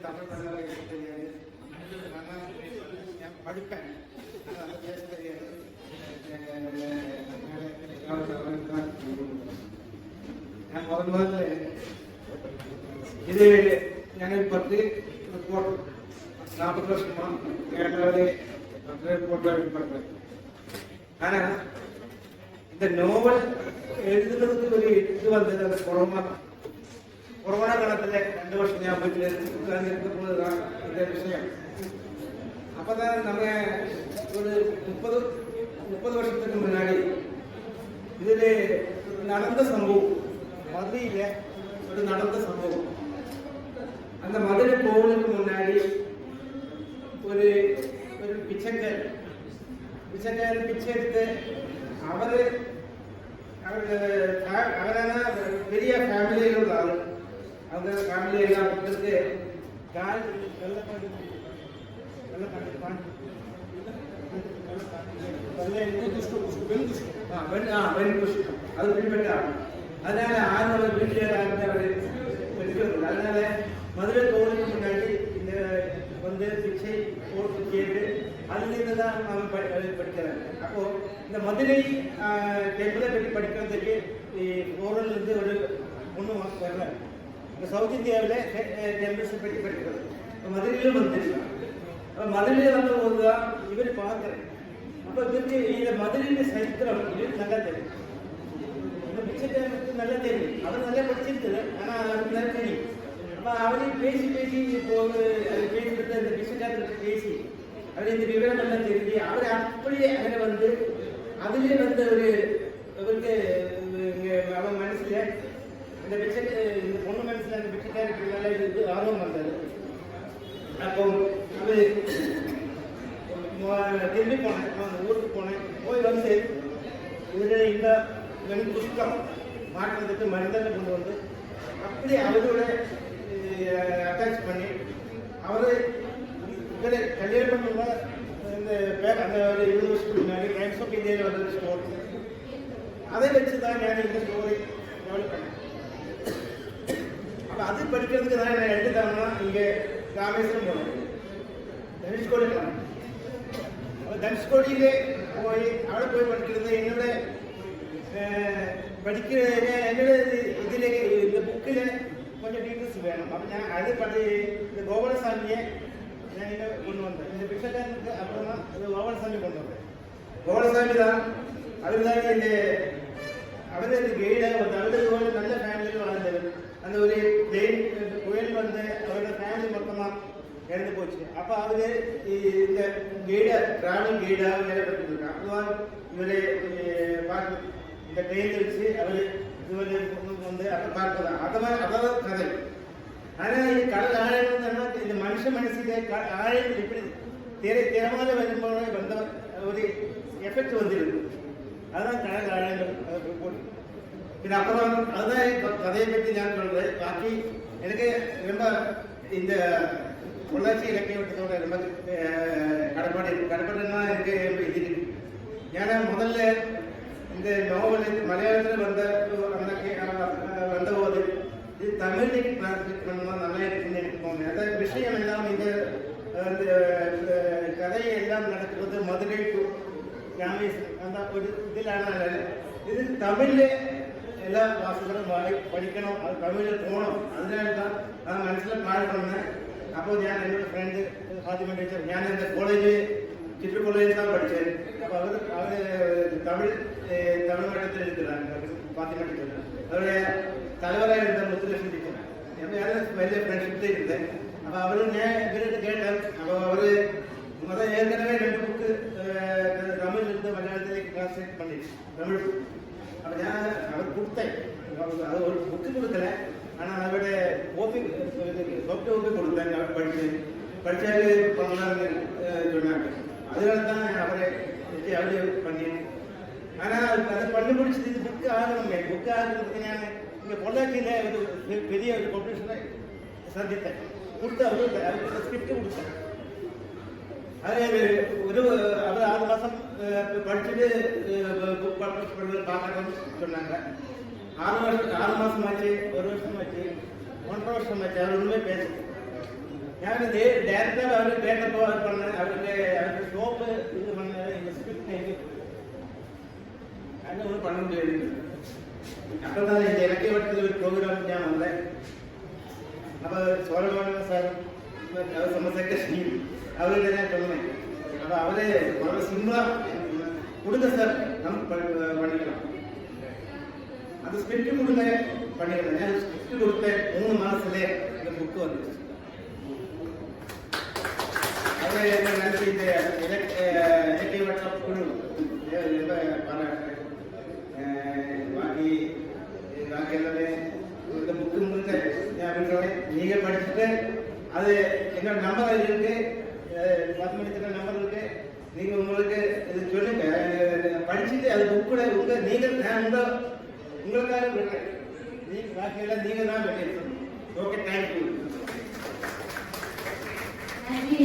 தமிழ் நல்லா பேச தெரியாது. நான் படிப்பேன், நல்லா பேச தெரியாது. ഞാൻ പറഞ്ഞത് ഇത് ഞങ്ങൾ 10 റിപ്പോർട്ട് 40 വർഷമാണ് കേരളത്തിലെ റിപ്പോർട്ട് പറഞ്ഞത്. ஆனா இந்த நோவல் எழுதுறதுக்கு ஒரு இது வந்தது அந்த கொரோனா காலத்துல 2 வருஷம் ഞാൻ വീട്ടിൽ இருக்கும்போதுதான் இந்த விஷயம். அப்பதான் நம்ம ஒரு 30 வருஷத்துக்கு முன்னாடி இதுல நடந்த சம்பவம், மதுரையில ஒரு நடந்த சம்பவம். அந்த மதுரை போவதுக்கு முன்னாடி ஒரு பிச்சைக்காரன் பிச்சை எடுத்து அவரான பெரிய ஃபேமிலியில் உள்ள ஆள். அந்த ஃபேமிலியெல்லாம் கொடுத்துட்டு கால் அது பின்பற்ற அதனால ஆண்டவர் வீட்டில் அதனால மதுரை கோவிலுக்கு முன்னாடி இந்த வந்து பிச்சை போட்டு கேட்டு அதுலேருந்து தான் அவன் படிக்கிறாங்க. அப்போ இந்த மதுரை டெம்பிளை பற்றி படிக்கிறதுக்கு ஓரல்லேருந்து ஒரு ஒன்றும் வரல. இந்த சவுத் இந்தியாவில் டெம்பிள்ஸை பற்றி படிக்கிறது மதுரையிலும் வந்துருக்காங்க. அப்போ மதுரையில் வந்தபோது தான் இவர் பார்க்குறேன். அப்போ இவருக்கு இந்த மதுரையின் சரித்திரம் இவருக்கு நல்லா தெரியும். இந்த பிச்சைக்காரனுக்கு நல்லா தெரியும். அவர் நல்லா படிச்சிருக்குது, ஆனால் அவருக்கு நல்லா தெரியும். அப்போ அவரையும் பேசி இப்போ பேசிட்டு அந்த பிச்சைக்காரர்கிட்ட பேசி அவர் இந்த விவரம் எல்லாம் தெரிஞ்சு அவர் அப்படியே அதில் வந்து அதுலேயே வந்து அவருக்கு அவன் மனசில் இந்த பொண்ணு மனசில் அந்த பிச்சைக்காரருக்கு நல்லா இருந்து ஆர்வம் வந்தது. அப்போ அது திரும்பி போனேன், அந்த ஊருக்கு போய் வந்து இதில் இந்த வெண் புஷ்கம் மாற்றுறதுக்கு மருந்தனை கொண்டு வந்து அப்படி அவரோட அட்டாச் பண்ணி அவர் இதில் கல்யாணம் பண்ணுற இந்த அந்த ஒரு 20 வருஷத்துக்கு முன்னாடி டைம்ஸ் ஆஃப் இந்தியாவில் வந்த ஒரு ஸ்டோர், அதை வச்சு தான் நான் இந்த ஸ்டோரி டெவலப் பண்ணேன். அப்போ அது படிக்கிறதுக்கு தான் நான் எடுத்துட்டாங்கன்னா இங்கே ராமேஸ்வரம் போனேன், தனுஷ்கோடி போனேன். அப்போ தனுஷ்கோடியிலே അവിടെ போய் படிக்கிறது என்னோட என்னோட இதில் இந்த புக்கில் கொஞ்சம் டீட்டெயில்ஸ் வேணும். அப்போ நான் அது இந்த கோபாலசாமியை நான் இங்கே கொண்டு வந்தேன். இந்த பிச்சைக்காரனுக்கு அப்புறமா இது கோபாலசாமி கொண்டு வந்தேன். கோபாலசாமி தான் அதுதான் இந்த அவரு கைடாக வந்து அவரு நல்ல ஃபேமிலியில் வளர்ந்தவர். அந்த ஒரு புயல் வந்து அவரோட ஃபேமிலி மொத்தமாக இறந்து போச்சு. அப்போ அவரு இந்த கைடாக டிராவலிங் கைடாக வேலை பண்ணிருக்காங்க. அப்போதான் இவரை பார்க்க இந்த ட்ரெயினில் வச்சு அவர் இவரை வந்து அப்போ பார்க்கலாம். அதான் கதை. ஆனால் இது கடல் ஆழம் இந்த மனுஷ மனசிலே ஆழங்கள் இப்படி திறமாத வரும்போது வந்த ஒரு எஃபெக்ட் வந்துருக்கு. அதுதான் கடல் ஆழங்கள் போட்டு இது. அப்புறம் அதுதான் கதையை பற்றி நான் சொல்கிறேன். பாக்கி எனக்கு ரொம்ப இந்த பொள்ளாச்சி இலக்கிய வட்டத்தோட ரொம்ப கடப்பாடுன்னா எனக்கு இது இருக்கு. ஏன்னா முதல்ல இந்த நாவல் மலையாளத்தில் வந்தபோது இது தமிழுக்கு டிரான்ஸ்லேட் பண்ணலாம் நல்லா இருக்குன்னு எனக்கு தோணுது. அதாவது விஷயம் எல்லாம் இந்த கதையை எல்லாம் நடக்கிறது மதுரை டு ராமேஸ்வரம் அந்த ஒரு இதிலான இது தமிழில் எல்லா வாசகரும் படிக்கணும், அது தமிழில் போகணும். அதனால தான் நான் மனசில் பிளான் பண்ணேன். அப்போது ഞാൻ என்னோட ஃப்ரெண்டு ஃபாத்திமா டீச்சர், ഞാൻ இந்த കോളേജ് ചിറ്റൂർ കോളേജിൽ தான் படித்தேன். அப்போ அவர் தமிழ் மட்டத்தில் இருக்கிறாங்க ஃபாத்திமா டீச்சர். அவருடைய தலைவராக இருந்த முத்துலட்சுமி டீச்சர் വലിയ ഫ്രണ്ട്ഷിപ്പിൽ ഇരുന്നത്. അപ്പോൾ അവർ ഞാൻ ഇവരുടെ കേട്ടാൽ അപ്പോൾ അവർ ஏற்கனவே 2 புக்கு தமிழ்லேருந்து மலையாளத்திലേക്ക് டிரான்ஸ்லேட் பண்ணி தமிழ். அப்போ நான் அவர் கொடுத்தேன். அது ஒரு புக்கு கொடுக்கல, ஆனால் அவருடைய சாஃப்ட் ஓபி கொடுத்தேன். அவர் படித்தாரு பண்ணலாம்னு சொன்னாங்க. அதனால தான் அவரை அவர் பண்ணேன். ஆனால் அதை கண்டுபிடிச்சது இது புக்கு ஆகணுங்க. புக்கு ஆகிறதுக்கு நான் இங்கே பொள்ளாச்சியில் ஒரு பெரிய ஒரு பப்ளிஷரை சந்தித்தேன். கொடுத்து அவருக்கு ஸ்கிரிப்ட் கொடுத்தேன். அது ஒரு அவர் 6 மாதம் படிச்சுட்டு புக் பப்ளிஷ் பண்ணுறது பார்க்கணும்னு சொன்னாங்க. 6 மாதம் ஆச்சு, 1 வருஷம் ஆச்சு, 1.5 வருஷம் ஆச்சு. அவர் ஒன்றுமே பேச ഞാൻ ഡയറക്റ്റാக അവർ കേട്ടപ്പോൾ അവർ പറഞ്ഞ അവരുടെ ഷോപ്പ് ഇത് പറഞ്ഞ സ്ക്രിപ്റ്റ് അങ്ങനെ ഒന്നും പണം ചെയ്യുന്നുണ്ട്. അപ്പോൾ തന്നെ എൻ്റെ ഇലക്ട്രിവട്ടത്തിൽ ഒരു പ്രോഗ്രാം ഞാൻ വന്നത്. അപ്പോൾ സോളമൻ സാർ അവർ സെക്രട്ടറി അവരുടെ ഞാൻ சொன்னேன். അപ്പോൾ അവർ വളരെ സിമ്പിളാக கொடுங்க சார் நம்ம பண்ணிக்கலாம். அது ஸ்கிரிப்ட் கொடுங்க பண்ணிக்கலாம். ഞാൻ സ്ക്രിപ്റ്റ് കൊടുത്ത് 3 മാസത്തിലെ இந்த புக் வந்துச்சு. அது என்ன நினைச்சு இந்த இலக்கிய வட்டம் குழு ரொம்ப பாராட்டு. பாக்கி எல்லாமே இந்த புக்கு முழுக்க நான் விடுறேன். நீங்கள் படிச்சுட்டு அது என்னோட நம்பர் இருக்கு, 10 மணிக்கு நம்பர் இருக்கு. நீங்கள் உங்களுக்கு இது சொல்லுங்க, படிச்சுட்டு அது புக்கோட நீங்கள் நான் உங்களுக்காக விடுறேன். நீங்கள் பாக்கியெல்லாம் நீங்கள் தான் பண்ணியிருக்கணும். Okay, thank you. நன்றி.